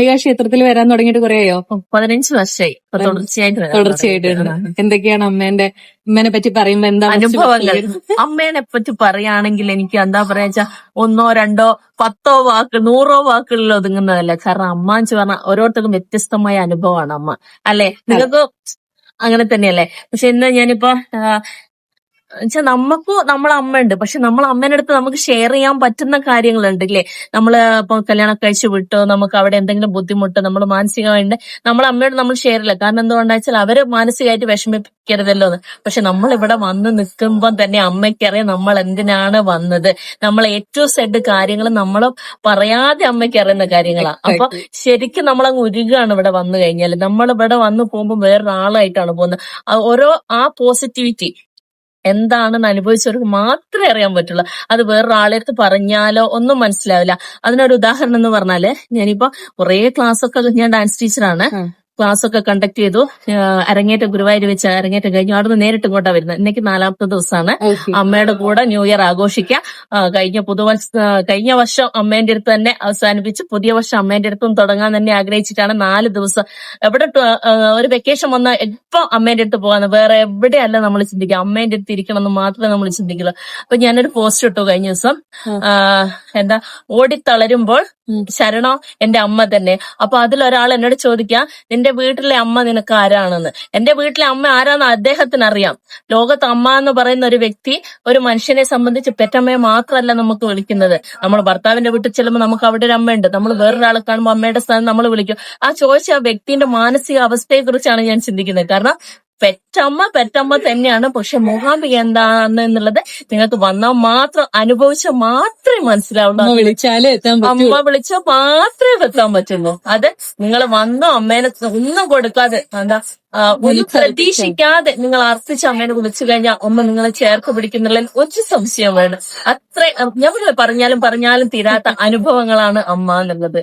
മൂകാംബിക ക്ഷേത്രത്തിൽ വരാൻ തുടങ്ങിയിട്ട് കുറെയോ? 15 വർഷമായി ഇപ്പൊ തുടർച്ചയായിട്ട് എന്തൊക്കെയാണ് അമ്മേനെ പറ്റി പറയുമ്പോ എന്താ അനുഭവങ്ങൾ? അമ്മേനെ പറ്റി പറയുകയാണെങ്കിൽ എനിക്ക് എന്താ പറയാ, 1, 2, 10 വാക്ക് 100 വാക്കുകളിൽ ഒതുങ്ങുന്നതല്ല. കാരണം അമ്മ എന്ന് പറഞ്ഞാൽ ഓരോരുത്തർക്കും വ്യത്യസ്തമായ അനുഭവമാണ് അമ്മ, അല്ലെ? നിങ്ങൾക്ക് അങ്ങനെ തന്നെയല്ലേ? പക്ഷെ ഇന്ന് ഞാനിപ്പോ വെച്ചാൽ നമുക്കും നമ്മളെ അമ്മയുണ്ട്, പക്ഷെ നമ്മളെ അമ്മേന്റെ അടുത്ത് നമുക്ക് ഷെയർ ചെയ്യാൻ പറ്റുന്ന കാര്യങ്ങളുണ്ട് ഇല്ലേ? നമ്മള് ഇപ്പൊ കല്യാണം കഴിച്ചു വിട്ടോ, നമുക്ക് അവിടെ എന്തെങ്കിലും ബുദ്ധിമുട്ട്, നമ്മൾ മാനസികമായിട്ട് നമ്മളെ അമ്മയോട് നമ്മൾ ഷെയർ ചെയ്യില്ല. കാരണം എന്തുകൊണ്ടാ വെച്ചാൽ അവര് മാനസികമായിട്ട് വിഷമിപ്പിക്കരുതല്ലോ എന്ന്. പക്ഷെ നമ്മൾ ഇവിടെ വന്ന് നിൽക്കുമ്പോൾ തന്നെ അമ്മയ്ക്കറിയാം നമ്മൾ എന്തിനാണ് വന്നത്. നമ്മൾ ഏറ്റവും സെഡ് കാര്യങ്ങൾ നമ്മൾ പറയാതെ അമ്മയ്ക്ക് അറിയുന്ന കാര്യങ്ങളാണ്. അപ്പൊ ശരിക്കും നമ്മളങ്ങ് ഉരുകാണ് ഇവിടെ വന്നു കഴിഞ്ഞാൽ. നമ്മൾ ഇവിടെ വന്നു പോകുമ്പോൾ വേറൊരാളായിട്ടാണ് പോകുന്നത്. ഓരോ ആ പോസിറ്റിവിറ്റി എന്താണെന്ന് അനുഭവിച്ചവർക്ക് മാത്രമേ അറിയാൻ പറ്റുള്ളൂ. അത് വേറൊരാളെടുത്ത് പറഞ്ഞാലോ ഒന്നും മനസ്സിലാവില്ല. അതിനൊരു ഉദാഹരണം എന്ന് പറഞ്ഞാല്, ഞാനിപ്പോ കുറെ ക്ലാസ് ഒക്കെ, ഞാൻ ഡാൻസ് ടീച്ചറാണ്, ക്ലാസ് ഒക്കെ കണ്ടക്ട് ചെയ്തു. അരങ്ങേറ്റം ഗുരുവായൂർ വെച്ച് അരങ്ങേറ്റം കഴിഞ്ഞു. അവിടുന്ന് നേരിട്ട് ഇങ്ങോട്ടാ വരുന്നത്. ഇന്നേക്ക് 4ാമത്തെ ദിവസമാണ്. അമ്മയുടെ കൂടെ ന്യൂ ഇയർ ആഘോഷിക്കാം. കഴിഞ്ഞ വർഷം അമ്മേന്റെ അടുത്ത് തന്നെ അവസാനിപ്പിച്ച് പുതിയ വർഷം അമ്മേന്റെ അടുത്തും തുടങ്ങാൻ തന്നെ ആഗ്രഹിച്ചിട്ടാണ് 4 ദിവസം എവിടെ ഒരു വെക്കേഷൻ വന്നാൽ എപ്പം അമ്മേന്റെ അടുത്ത് പോകാന്ന്, വേറെ എവിടെയല്ല നമ്മൾ ചിന്തിക്കുക. അമ്മേന്റെ അടുത്ത് ഇരിക്കണം എന്ന് മാത്രമേ നമ്മൾ ചിന്തിക്കുള്ളൂ. അപ്പൊ ഞാനൊരു പോസ്റ്റ് ഇട്ടു കഴിഞ്ഞ ദിവസം, എന്താ, ഓടിത്തളരുമ്പോൾ ശരണോ എന്റെ അമ്മ തന്നെ. അപ്പൊ അതിലൊരാൾ എന്നോട് ചോദിക്കാം, നിന്റെ വീട്ടിലെ അമ്മ നിനക്ക് ആരാണെന്ന്. എന്റെ വീട്ടിലെ അമ്മ ആരാന്ന് അദ്ദേഹത്തിന് അറിയാം. ലോകത്ത് അമ്മ എന്ന് പറയുന്ന ഒരു വ്യക്തി, ഒരു മനുഷ്യനെ സംബന്ധിച്ച് പെറ്റമ്മയെ മാത്രമല്ല നമുക്ക് വിളിക്കുന്നത്. നമ്മൾ ഭർത്താവിന്റെ വീട്ടിൽ ചെല്ലുമ്പോൾ നമുക്ക് അവിടെ ഒരു അമ്മയുണ്ട്. നമ്മൾ വേറൊരാളെ കാണുമ്പോൾ അമ്മയുടെ സ്ഥാനം നമ്മൾ വിളിക്കും. ആ ചോദിച്ച ആ വ്യക്തിന്റെ മാനസിക അവസ്ഥയെ കുറിച്ചാണ് ഞാൻ ചിന്തിക്കുന്നത്. കാരണം പെറ്റമ്മ തന്നെയാണ്. പക്ഷെ മൂകാംബിക എന്താണെന്നുള്ളത് നിങ്ങൾക്ക് വന്നാൽ മാത്രം അനുഭവിച്ചാൽ മാത്രമേ മനസ്സിലാവുള്ളൂ. അമ്മ വിളിച്ചാൽ മാത്രമേ എത്താൻ പറ്റുള്ളൂ. അത് നിങ്ങൾ വന്നോ അമ്മേനെ ഒന്നും കൊടുക്കാതെ, എന്താ, ഒന്നും പ്രതീക്ഷിക്കാതെ നിങ്ങൾ അർപ്പിച്ച് അമ്മേനെ വിളിച്ചു കഴിഞ്ഞാൽ അമ്മ നിങ്ങളെ ചേർത്ത് പിടിക്കുന്നുള്ളതിൽ ഒരു സംശയം വേണം. അത്ര ഞാൻ പറഞ്ഞാലും തീരാത്ത അനുഭവങ്ങളാണ് അമ്മ എന്നുള്ളത്.